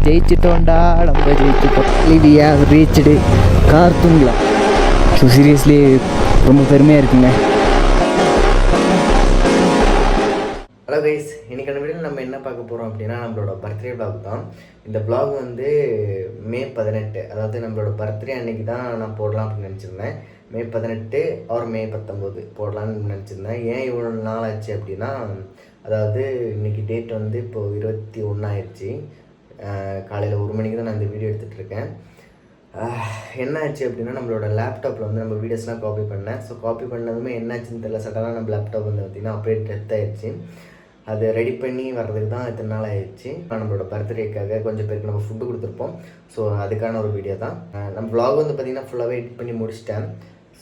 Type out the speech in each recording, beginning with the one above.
ஜெயிச்சிட்டோண்டா, நம்ம ஜெயிச்சிட்டோம். We have reached கார்த்தூங்களா. ஸோ சீரியஸ்லி ரொம்ப பெருமையாக இருக்குங்க. ஹலோ கைஸ், இன்றைக்கான வீடியோவில் நம்ம என்ன பார்க்க போகிறோம் அப்படின்னா நம்மளோட பர்த்டே vlog தான். இந்த vlog வந்து மே 18, அதாவது நம்மளோட பர்த்டே அன்றைக்கி தான் நான் போடலாம் அப்படின்னு நினச்சிருந்தேன். மே 18 ஆர் மே 19 போடலான்னு நினச்சிருந்தேன். ஏன் இவ்வளோ நாள் ஆச்சு அப்படின்னா, அதாவது இன்றைக்கி டேட் வந்து இப்போது 21 ஆயிடுச்சு. காலையில் 1 மணிக்கு தான் நான் இந்த வீடியோ எடுத்துகிட்ருக்கேன். என்ன ஆச்சு அப்படின்னா, நம்மளோட லேப்டாப்பில் வந்து நம்ம வீடியோஸ்லாம் காப்பி பண்ணேன். ஸோ காப்பி பண்ணதுமே என்னாச்சுன்னு தெரியல, சடனாக நம்ம லேப்டாப் வந்து பார்த்திங்கன்னா அப்படியே டெத் ஆகிடுச்சு. அது ரெடி பண்ணி வர்றதுக்கு தான் இத்தனை நாள் ஆயிடுச்சு. நம்மளோட பர்த்டேக்காக கொஞ்சம் பேருக்கு நம்ம ஃபுட்டு கொடுத்துருப்போம். ஸோ அதுக்கான ஒரு வீடியோ தான். நம்ம vlog வந்து பார்த்திங்கன்னா ஃபுல்லாகவே எடிட் பண்ணி முடிச்சிட்டேன்.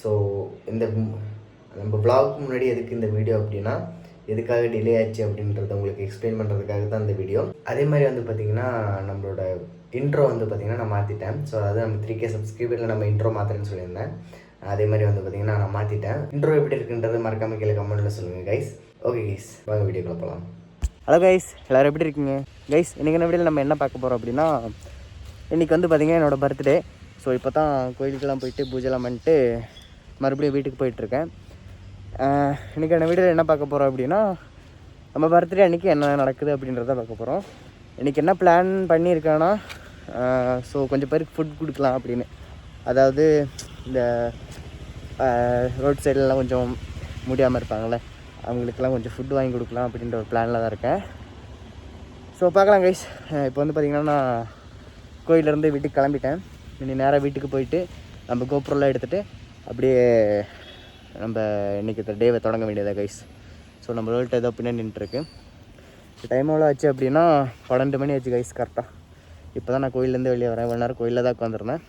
ஸோ இந்த நம்ம vlogக்கு முன்னாடி எதுக்கு இந்த வீடியோ அப்படின்னா, எதுக்காக டிலே ஆச்சு அப்படின்றத உங்களுக்கு எக்ஸ்பிளைன் பண்ணுறதுக்காக தான் இந்த வீடியோ. அதே மாதிரி வந்து பார்த்திங்கன்னா நம்மளோட இன்ட்ரோ வந்து பார்த்திங்கன்னா நான் மாற்றிட்டேன். ஸோ அதாவது நம்ம 3K சப்ஸ்கிரைபரில் நம்ம இன்ட்ரோ மாற்றுறேன்னு சொல்லியிருந்தேன். அதே மாதிரி வந்து பார்த்திங்கன்னா நான் மாற்றிட்டேன். இன்ட்ரோ எப்படி இருக்குன்றது மறக்காமல் கீழே கமெண்ட்டில் சொல்லுங்கள் கைஸ். ஓகே கைஸ், வாங்க வீடியோக்குள்ள போகலாம். ஹலோ கைஸ், எல்லோரும் எப்படி இருக்கீங்க கைஸ்? இன்றைக்கி என்ன வீடியோவில் நம்ம என்ன பார்க்க போகிறோம் அப்படின்னா, இன்றைக்கி வந்து பார்த்திங்கன்னா என்னோடய பர்த்டே. ஸோ இப்போ தான் கோயிலுக்கெல்லாம் போயிட்டு பூஜைலாம் பண்ணிட்டு மறுபடியும் வீட்டுக்கு போயிட்டுருக்கேன். இன்றைக்கி என்ன வீடியோவில் என்ன பார்க்க போகிறோம் அப்படின்னா, நம்ம பர்த்டே அன்றைக்கி என்ன நடக்குது அப்படின்றத பார்க்க போகிறோம். இன்றைக்கி என்ன பிளான் பண்ணியிருக்கேன்னா, ஸோ கொஞ்சம் பேருக்கு ஃபுட் கொடுக்கலாம் அப்படின்னு. அதாவது இந்த ரோட் சைட்லலாம் கொஞ்சம் முடியாமல் இருப்பாங்களே, அவங்களுக்கெல்லாம் கொஞ்சம் ஃபுட் வாங்கி கொடுக்கலாம் அப்படின்ற ஒரு பிளானில் தான் இருக்கேன். ஸோ பார்க்கலாம் கைஸ். இப்போ வந்து பார்த்திங்கன்னா நான் கோயிலேருந்து வீட்டுக்கு கிளம்பிட்டேன். இனி நேராக வீட்டுக்கு போயிட்டு நம்ம கோப்ரோலாம் எடுத்துகிட்டு அப்படியே நம்ம இன்றைக்கி டேவை தொடங்க வேண்டியதாக கைஸ். ஸோ நம்ம ரோல்ட்டு ஏதோ பின்னாடி நின்றுருக்கு. டைம் எவ்வளோ ஆச்சு அப்படின்னா 12 மணி ஆச்சு கைஸ் கரெக்டாக. இப்போ தான் நான் கோயிலேருந்து வெளியே வரேன். இவ்வளோ நேரம் கோயிலில் தான் உட்காந்துருந்தேன்.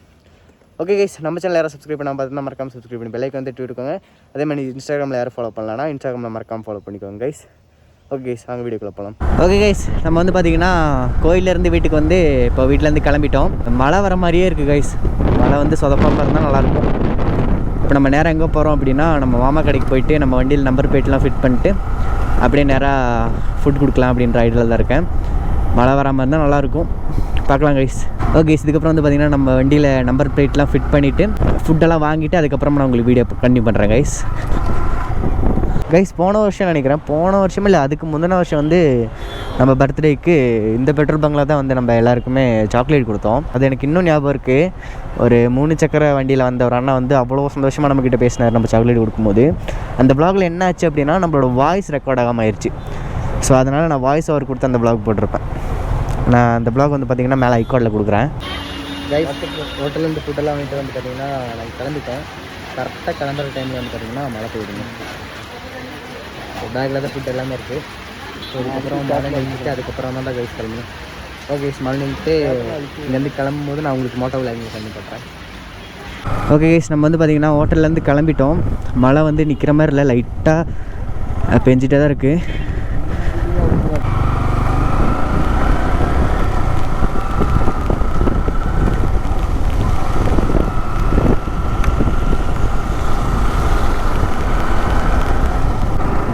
ஓகே கைஸ், நம்ம சேனல் யாரும் சப்ஸ்கிரைப் பண்ணாமல் பார்த்தீங்கன்னா மறக்காமல் சப்ஸ்கிரைப் பண்ணி பெல்லைக்கு வந்து விட்டுக்கோங்க. அதே மாதிரி இன்ஸ்டாகிராமில் யாரும் ஃபாலோ பண்ணலன்னா இன்ஸ்டாகிராமில் மறக்காமல் ஃபாலோ பண்ணிக்கோங்க கைஸ். ஓகே கைஸ், வாங்க வீடியோக்குள்ளே போகலாம். ஓகே கைஸ், நம்ம வந்து பார்த்திங்கன்னா கோயிலேருந்து வீட்டுக்கு வந்து இப்போ வீட்டிலேருந்து கிளம்பிட்டோம். மழை வர மாதிரியே இருக்குது கைஸ். மழை வந்து சொதப்பாமல் இருந்தால் நல்லாயிருக்கும். இப்போ நம்ம நேராக எங்கே போகிறோம் அப்படின்னா, நம்ம மாமா கடைக்கு போயிட்டு நம்ம வண்டியில் நம்பர் பிளேட்லாம் ஃபிட் பண்ணிட்டு அப்படியே நேராக ஃபுட் கொடுக்கலாம் அப்படின்ற ஐடியாவில் தான் இருக்கேன். மழை வராமல் இருந்தால் நல்லாயிருக்கும். பார்க்கலாம் கைஸ். ஓகே, இதுக்கப்புறம் வந்து பார்த்திங்கன்னா நம்ம வண்டியில் நம்பர் பிளேட்லாம் ஃபிட் பண்ணிவிட்டு ஃபுட்டெல்லாம் வாங்கிட்டு அதுக்கப்புறம் நான் உங்களுக்கு வீடியோ கண்டினியூ பண்ணுறேன் கைஸ். போன வருஷம் நினைக்கிறேன், போன வருஷம் இல்லை அதுக்கு முந்தின வருஷம் வந்து நம்ம பர்த்டேக்கு இந்த பெட்ரோல் பங்கில் தான் வந்து நம்ம எல்லாருக்குமே சாக்லேட் கொடுத்தோம். அது எனக்கு இன்னும் ஞாபகம் இருக்குது. ஒரு 3 சக்கர வண்டியில் வந்த ஒரு அண்ணா வந்து அவ்வளோ சந்தோஷமாக நம்மக்கிட்ட பேசினார் நம்ம சாக்லேட் கொடுக்கும்போது. அந்த வ்ளாகில் என்ன ஆச்சு அப்படின்னா, நம்மளோட வாய்ஸ் ரெக்கார்ட் ஆகாமல் ஆயிடுச்சு. ஸோ அதனால் நான் வாய்ஸ் ஓவர் கொடுத்து அந்த வ்ளாக் போட்டிருப்பேன். நான் அந்த வ்ளாக் வந்து பார்த்திங்கன்னா மேலே ஐகார்டில் கொடுக்குறேன். ஹோட்டலேருந்து ஃபுட்டெல்லாம் வாங்கிட்டு வந்து பார்த்திங்கன்னா நான் கிளம்பிட்டேன். கரெக்டாக கிளம்புற டைமில் வந்து பார்த்திங்கன்னா மழை பெய்யுதுங்க. பேக்கில் தான் ஃபுட் எல்லாமே இருக்குது. ஸோ அதுக்கப்புறம் மழை நின்றுட்டு அதுக்கப்புறம் தான் கைஸ் கிளம்பணும். ஓகே கைஸ், மழை நின்றுட்டு இங்கேருந்து கிளம்பும் போது நான் உங்களுக்கு மோட்டோ விளாகிங் பண்ணி பண்ணுறேன். ஓகே கைஸ், நம்ம வந்து பார்த்திங்கன்னா ஹோட்டல்லேருந்து கிளம்பிட்டோம். மழை வந்து நிற்கிற மாதிரி இல்லை, லைட்டாக பெஞ்சிட்டே தான் இருக்குது.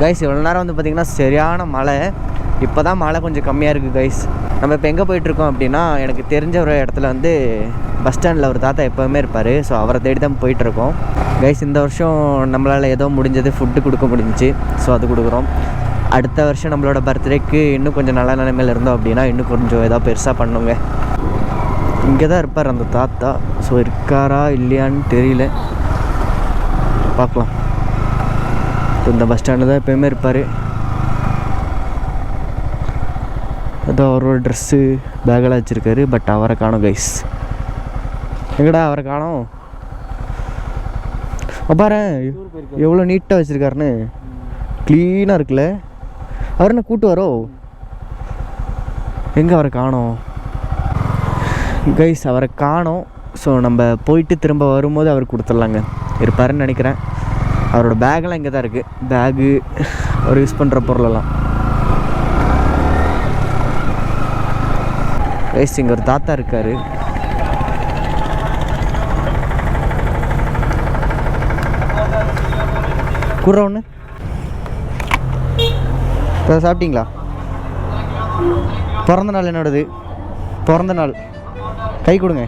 கைஸ், இவ்வளோ நேரம் வந்து பார்த்திங்கன்னா சரியான மழை. இப்போ தான் மழை கொஞ்சம் கம்மியாக இருக்குது கைஸ். நம்ம இப்போ எங்கே போயிட்டுருக்கோம் அப்படின்னா, எனக்கு தெரிஞ்ச ஒரு இடத்துல வந்து பஸ் ஸ்டாண்டில் ஒரு தாத்தா எப்போவுமே இருப்பார். ஸோ அவரை தேடி தான் போயிட்டுருக்கோம் கைஸ். இந்த வருஷம் நம்மளால் ஏதோ முடிஞ்சது ஃபுட்டு கொடுக்க முடிஞ்சிச்சு. ஸோ அது கொடுக்குறோம். அடுத்த வருஷம் நம்மளோட பர்த்டேக்கு இன்னும் கொஞ்சம் நல்ல நிலைமையில் இருந்தோம் அப்படின்னா இன்னும் கொஞ்சம் ஏதோ பெருசாக பண்ணுங்க. இங்கே தான் இருப்பார் அந்த தாத்தா. ஸோ இருக்காரா இல்லையான்னு தெரியல, பார்க்கலாம். இந்த பஸ் ஸ்டாண்டில் தான் எப்போயுமே இருப்பார். ஏதோ அவரோட ட்ரெஸ்ஸு பேக்கெல்லாம் வச்சுருக்காரு. பட் அவரை காணோம் கைஸ். எங்கடா அவரை காணோம்? பாரு எவ்வளோ நீட்டாக வச்சுருக்காருன்னு, க்ளீனாக இருக்குல்ல. அவர் என்ன கூட்டு வரோ? எங்கே அவரை காணோம் கைஸ்? அவரை காணோம். ஸோ நம்ம போயிட்டு திரும்ப வரும்போது அவர் கொடுத்துட்லாங்க. இருப்பாருன்னு நினைக்கிறேன். அவரோட பேக்கெல்லாம் இங்கே தான் இருக்குது. பேகு, அவர் யூஸ் பண்ணுற பொருளெல்லாம். கைஸ், இங்கே ஒரு தாத்தா இருக்கார். கூட ஒன்று சாப்பிட்டீங்களா? பிறந்த நாள் என்னோடது, பிறந்த நாள். கை கொடுங்க.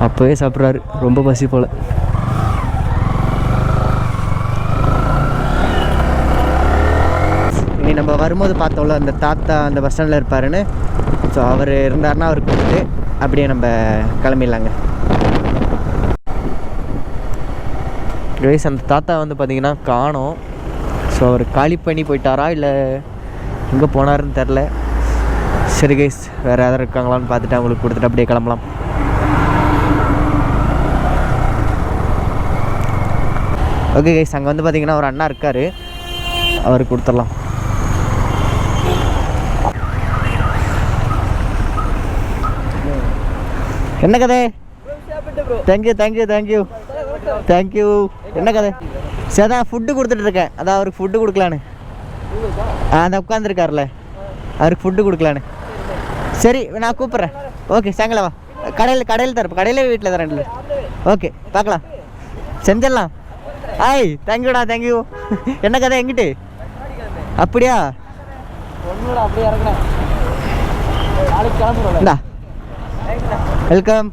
அப்போவே சாப்பிட்றாரு, ரொம்ப பசி போல். இனி நம்ம வரும்போது பார்த்தோம்ல அந்த தாத்தா அந்த பஸ் ஸ்டாண்டில் இருப்பாருன்னு, ஸோ அவர் இருந்தாருன்னா அவருக்கு கொடுத்துட்டு அப்படியே நம்ம கிளம்பிடலாங்க. கைஸ் அந்த தாத்தா வந்து பார்த்திங்கன்னா காணோம். ஸோ அவர் காலி பண்ணி போயிட்டாரா இல்லை எங்கே போனாருன்னு தெரில. சரி கைஸ், வேறு யாராவது இருக்காங்களான்னு பார்த்துட்டு அவங்களுக்கு கொடுத்துட்டு அப்படியே கிளம்பலாம். ஓகே கைஸ், அங்கே வந்து பார்த்திங்கன்னா ஒரு அண்ணா இருக்கார், அவருக்கு கொடுத்துடலாம். என்ன கதை? Thank you thank you thank you thank you. என்ன கதை? சரி, அதான் ஃபுட்டு கொடுத்துட்ருக்கேன். அதான் அவருக்கு ஃபுட்டு கொடுக்கலான்னு. அந்த உட்காந்துருக்கார்ல, அவருக்கு ஃபுட்டு கொடுக்கலான்னு. சரி, நான் கூப்பிட்றேன். ஓகே, சாயங்காலம் வா. கடையில் தரப்போ, கடையில் வீட்டில் தரேன். ஓகே, பார்க்கலாம், செஞ்சிடலாம். ஆய், தேங்க்யூடா தேங்க்யூ. என்ன கதை? எங்கிட்டு? அப்படியா? இந்தா, வெல்கம்.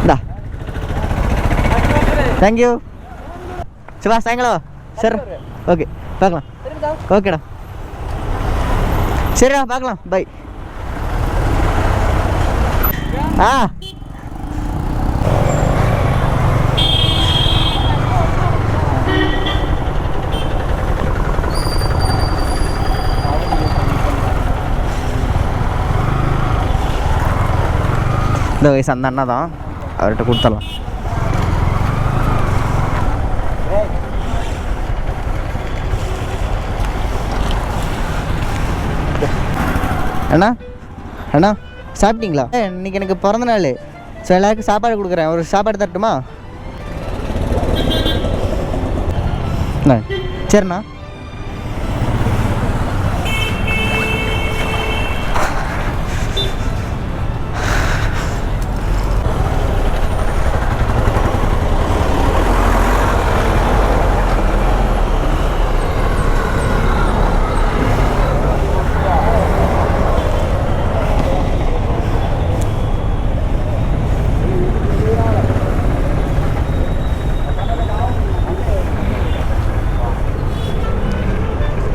இந்தா, தேங்க்யூ. சிவா, சாயங்காலம் வா. சரி, ஓகே, பார்க்கலாம். ஓகேடா, சரிடா, பார்க்கலாம். பை. ஆ, இந்த வயசு அந்த அண்ணா தான், அவர்கிட்ட கொடுத்துடலாம். அண்ணா அண்ணா, சாப்பிட்டீங்களா? இன்னைக்கு எனக்கு பிறந்த நாள். ஸோ எல்லாருக்கும் சாப்பாடு கொடுக்குறேன். ஒரு சாப்பாடு தரட்டுமா? சரிண்ணா.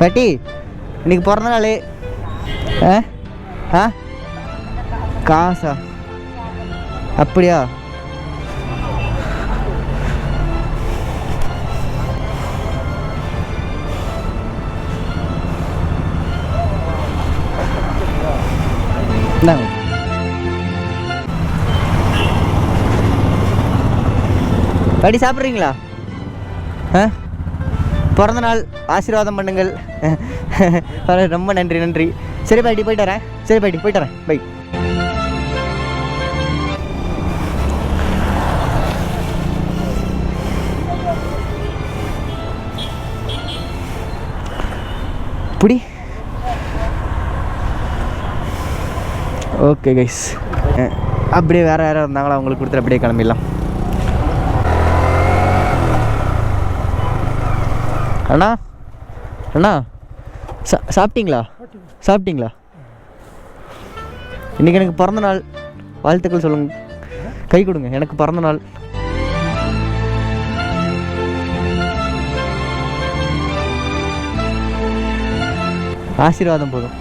பாட்டி, இன்னைக்கு பிறந்த நாள். ஆ, காசா? அப்படியா? பாட்டி சாப்பிட்றீங்களா? பிறந்த நாள் ஆசீர்வாதம் பண்ணுங்கள். ரொம்ப நன்றி நன்றி. சரி பாட்டி, போயிட்டு வரேன். சரி பாட்டி, போயிட்டு வரேன். பை. புடி. ஓகே கைஸ், அப்படியே வேறு யாராவது இருந்தாங்களோ அவங்களுக்கு கொடுத்துட்டு அப்படியே கிளம்பிடலாம். அண்ணா அண்ணா, சாப்பிட்டீங்களா? சாப்பிட்டீங்களா? இன்றைக்கி எனக்கு பிறந்த நாள், வாழ்த்துக்கள் சொல்லுங்க. கை கொடுங்க, எனக்கு பிறந்த நாள். ஆசீர்வாதம் போதும்.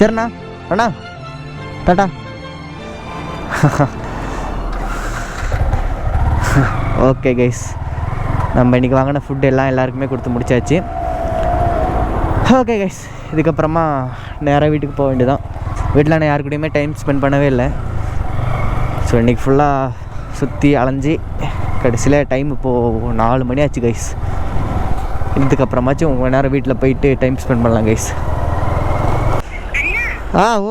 சரிண்ணா. அண்ணா, டாட்டா. ஓகே கைஸ், நம்ம இன்றைக்கி வாங்கின ஃபுட் எல்லாம் எல்லாருக்குமே கொடுத்து முடிச்சாச்சு. ஓகே கைஸ், இதுக்கப்புறமா நேராக வீட்டுக்கு போக வேண்டியதான். வீட்டில் நான் யாரு கூடயுமே டைம் ஸ்பெண்ட் பண்ணவே இல்லை. ஸோ இன்றைக்கி ஃபுல்லாக சுற்றி அலைஞ்சி கடைசியில் டைம் இப்போது 4 மணி ஆச்சு கைஸ். இதுக்கப்புறமாச்சும் உங்கள் நேரம் வீட்டில் போயிட்டு டைம் ஸ்பெண்ட் பண்ணலாம் கைஸ்.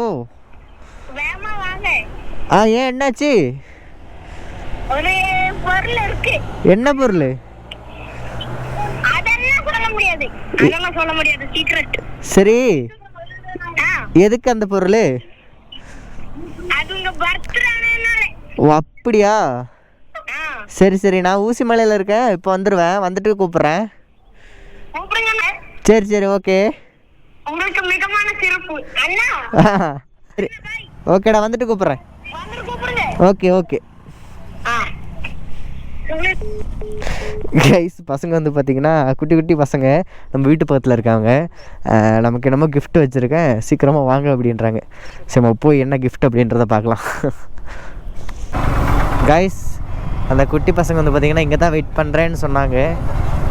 ஓ ஏன் என்னாச்சு? ஒரு பொருள் பொருள் இருக்கு. என்ன பொருள்? அதெல்லாம் சொல்ல முடியாது சீக்ரெட். சரி, எதுக்கு அந்த பொருள்? அது உங்க பர்த்டேனால. ஓ அப்படியா? சரி சரி, நான் ஊசி மலையில் இருக்கேன், இப்போ வந்துடுவேன், வந்துட்டு கூப்பிட்றேன். சரி சரி, ஓகே. உங்களுக்கு மிகமான சிறப்பு அண்ணா. சரி ஓகேடா, வந்துட்டு கூப்பிட்றேன். Okay okay. கைஸ், பசங்க வந்து பார்த்தீங்கன்னா குட்டி குட்டி பசங்க நம்ம வீட்டு பக்கத்தில் இருக்காங்க. நமக்கு என்னமோ கிஃப்ட் வச்சுருக்கேன், சீக்கிரமாக வாங்க அப்படின்றாங்க. சரி நம்ம போய் என்ன கிஃப்ட் அப்படின்றத பார்க்கலாம். கைஸ், அந்த குட்டி பசங்க வந்து பார்த்திங்கன்னா இங்கே தான் வெயிட் பண்ணுறேன்னு சொன்னாங்க.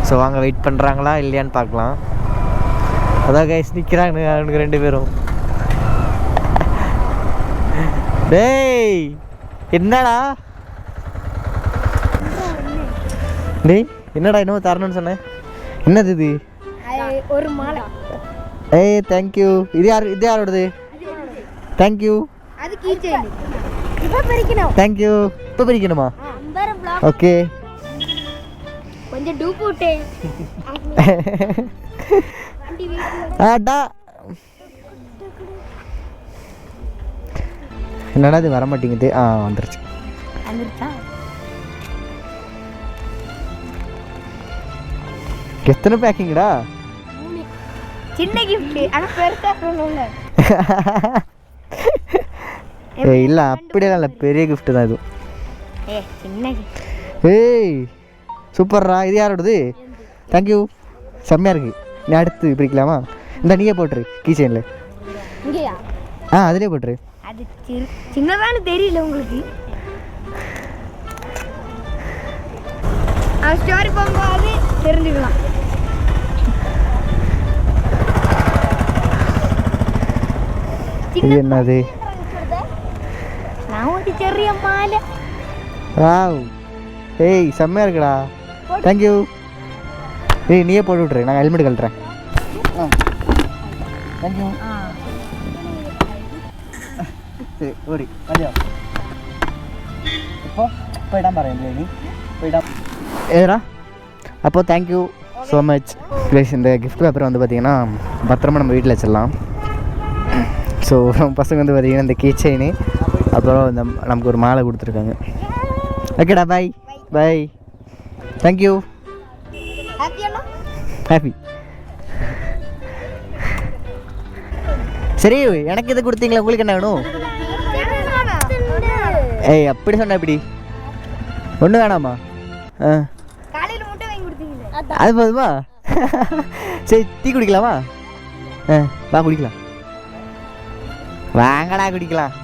ஸோ வாங்க வெயிட் பண்ணுறாங்களா இல்லையான்னு பார்க்கலாம். அதான் கைஸ் நிற்கிறாங்க அவனுக்கு 2 பேரும். டேய் என்னடா? டேய் என்னடா இன்னும் தரணும்னு சொன்னேன், என்னது இது? ஒரு மாலை. ஏய் தேங்க்யூ. இது யாரோடது? தேங்க்யூ. அது கீ செயின். இப்போ பறிக்கணும். தேங்க்யூ. இப்போ பறிக்கணுமா? ஓகே. கொஞ்சம் டூ போட்டே. ஆடா என்னடா இது வர மாட்டேங்குது? வந்துருச்சு. எத்தனை பேக்கிங்கடா? சின்ன கிஃப்ட் ஆனா பெருசா சொல்லணும்ல. ஏய் இல்ல அப்படியே இல்ல, பெரிய கிஃப்ட் தான் இது. சின்ன கிஃப்ட். ஏய் சூப்பர்ரா. இது யாரோடது? தேங்க்யூ. செம்மையா இருக்கு. நீ அடுத்து பிரிக்கலாமா? இந்த நீயே போட்டுரு கீ செயின்ல. இங்கயா? அதிலே போட்டுரு. அது சின்னதானு தெரியல உங்களுக்கு. ஸ்டோரி போகும்போது தெரிஞ்சுக்கலாம். இது என்னது? நான் ஒரு ചെറിയ மாலை. வாவ். ஏய் செம்மையா இருக்குடா. தேங்க்யூ. ஏய் நீயே போட்டு விட்ரு, நான் ஹெல்மெட் கழட்டுறேன். தேங்க்யூ. சரி ஓடி மதியம் இப்போ போயிட்டான் பாரு நீ போயிட்டான். ஏடா அப்போ தேங்க்யூ ஸோ மச். ப்ளீஸ் இந்த கிஃப்ட் பேப்பர் வந்து பார்த்திங்கன்னா பத்திரமா நம்ம வீட்டில் வச்சிடலாம். ஸோ பசங்க வந்து பார்த்திங்கன்னா இந்த கீ செயின் அப்புறம் இந்த நமக்கு ஒரு மாலை கொடுத்துருக்காங்க. ஓகேடா பாய் பாய். தேங்க்யூ. ஹாப்பி. சரி எனக்கு இது கொடுத்தீங்களா, உங்களுக்கு என்ன வேணும்? ஏய் அப்படி சொன்ன எப்படி? ஒன்றும் வேணாமா? அது போதுமா? சரி டீ குடிக்கலாமா? வா குடிக்கலாம். வாங்கடா குடிக்கலாம்.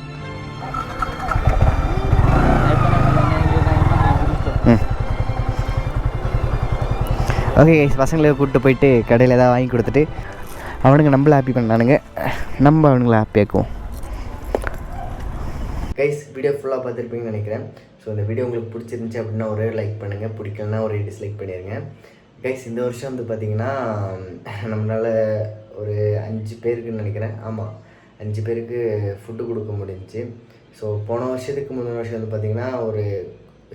ஓகே கைஸ், பசங்களை கூப்பிட்டு போயிட்டு கடையில் ஏதாவது வாங்கி கொடுத்துட்டு அவனுங்க நம்மளை ஹாப்பி பண்ணானுங்க, நம்ம அவனுங்களை ஹாப்பியாக்குவோம். கைஸ் வீடியோ ஃபுல்லாக பார்த்துருப்பீங்கன்னு நினைக்கிறேன். ஸோ இந்த வீடியோ உங்களுக்கு பிடிச்சிருந்துச்சி அப்படின்னா ஒரே லைக் பண்ணுங்கள், பிடிக்கலன்னா ஒரு டிஸ்லைக் பண்ணிடுங்க. கைஸ் இந்த வருஷம் வந்து பார்த்திங்கன்னா நம்மளால் ஒரு 5 பேருக்குன்னு நினைக்கிறேன், ஆமாம் 5 பேருக்கு ஃபுட்டு கொடுக்க முடிஞ்சிச்சு. ஸோ போன வருஷத்துக்கு முந்தின வருஷம் வந்து பார்த்திங்கன்னா ஒரு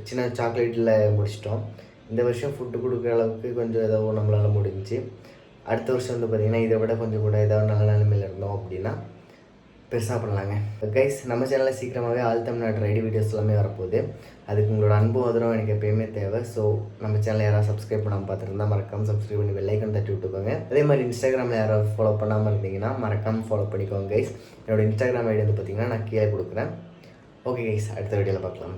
சின்ன சாக்லேட்டில் முடிச்சிட்டோம். இந்த வருஷம் ஃபுட்டு கொடுக்குற அளவுக்கு கொஞ்சம் ஏதோ நம்மளால் முடிஞ்சிச்சு. அடுத்த வருஷம் வந்து பார்த்திங்கன்னா இதை விட கொஞ்சம் கூட ஏதாவது நல்ல நிலைமையில் இருந்தோம் அப்படின்னா பெருசாக பண்ணலாங்க. கைஸ் நம்ம சேனலில் சீக்கிரமாகவே ஆல் தமிழ்நாடு ரைடு வீடியோஸ் எல்லாமே வரப்போகுது. அதுக்கு உங்களோட அன்பு ஆதரவு எனக்கு எப்பயுமே தேவை. ஸோ நம்ம சேனலை யாராவது சப்ஸ்கிரைப் பண்ணாமல் பார்த்துருந்தா மறக்காமல் சப்ஸ்கிரைப் பண்ணி பெல்லைக்கன் தட்டி விட்டுக்கோங்க. அதே மாதிரி இன்ஸ்டாகிராமில் யாராவது ஃபாலோ பண்ணாமல் இருந்தீங்கன்னா மறக்காமல் ஃபாலோ பண்ணிக்கோங்க கைஸ். என்னோடய இன்ஸ்டாகிராம் ஐடி வந்து பார்த்திங்கன்னா நான் கீழே கொடுக்குறேன். ஓகே கைஸ், அடுத்த வீடியோவில் பார்க்கலாம்.